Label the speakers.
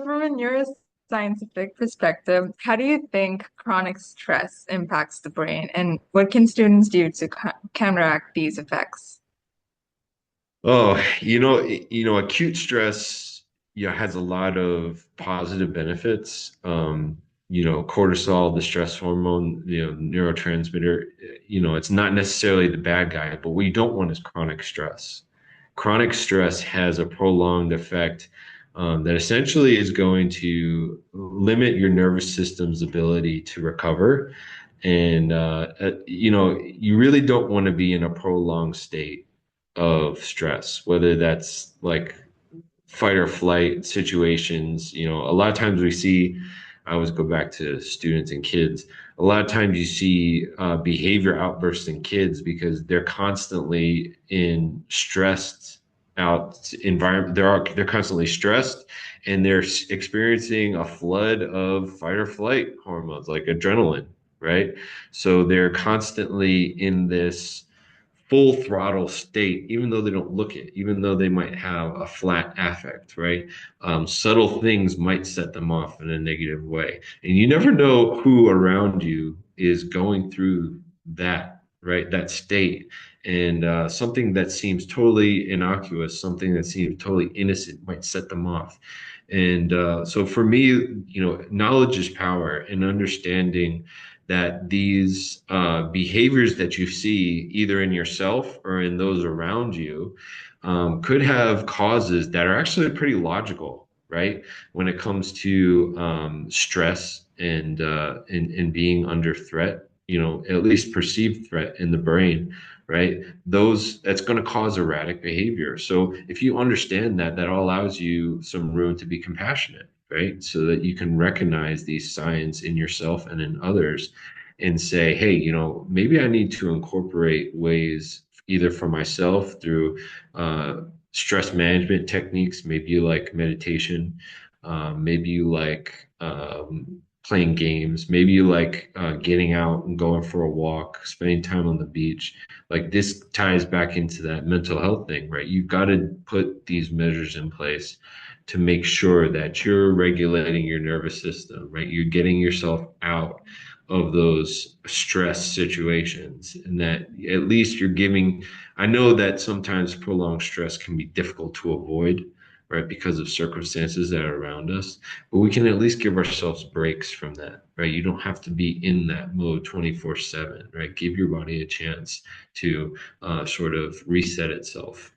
Speaker 1: From a neuroscientific perspective, how do you think chronic stress impacts the brain, and what can students do to counteract these effects?
Speaker 2: Oh, acute stress, has a lot of positive benefits. Cortisol, the stress hormone, neurotransmitter, it's not necessarily the bad guy, but what you don't want is chronic stress. Chronic stress has a prolonged effect, that essentially is going to limit your nervous system's ability to recover. And, you really don't want to be in a prolonged state of stress, whether that's like fight or flight situations. A lot of times we see, I always go back to students and kids. A lot of times you see behavior outbursts in kids because they're constantly in stressed out environment. They're constantly stressed and they're experiencing a flood of fight or flight hormones like adrenaline, right? So they're constantly in this full throttle state, even though they don't look it, even though they might have a flat affect, right? Subtle things might set them off in a negative way. And you never know who around you is going through that, right? That state. And something that seems totally innocuous, something that seems totally innocent might set them off. And so for me, knowledge is power and understanding that these behaviors that you see either in yourself or in those around you could have causes that are actually pretty logical, right? When it comes to stress and being under threat, at least perceived threat in the brain, right? That's going to cause erratic behavior. So if you understand that, that allows you some room to be compassionate, right? So that you can recognize these signs in yourself and in others and say, hey, maybe I need to incorporate ways either for myself through stress management techniques. Maybe you like meditation. Maybe you like playing games. Maybe you like getting out and going for a walk, spending time on the beach. Like this ties back into that mental health thing, right? You've got to put these measures in place to make sure that you're regulating your nervous system, right? You're getting yourself out of those stress situations and that at least you're giving. I know that sometimes prolonged stress can be difficult to avoid, right, because of circumstances that are around us, but we can at least give ourselves breaks from that, right? You don't have to be in that mode 24/7, right? Give your body a chance to sort of reset itself.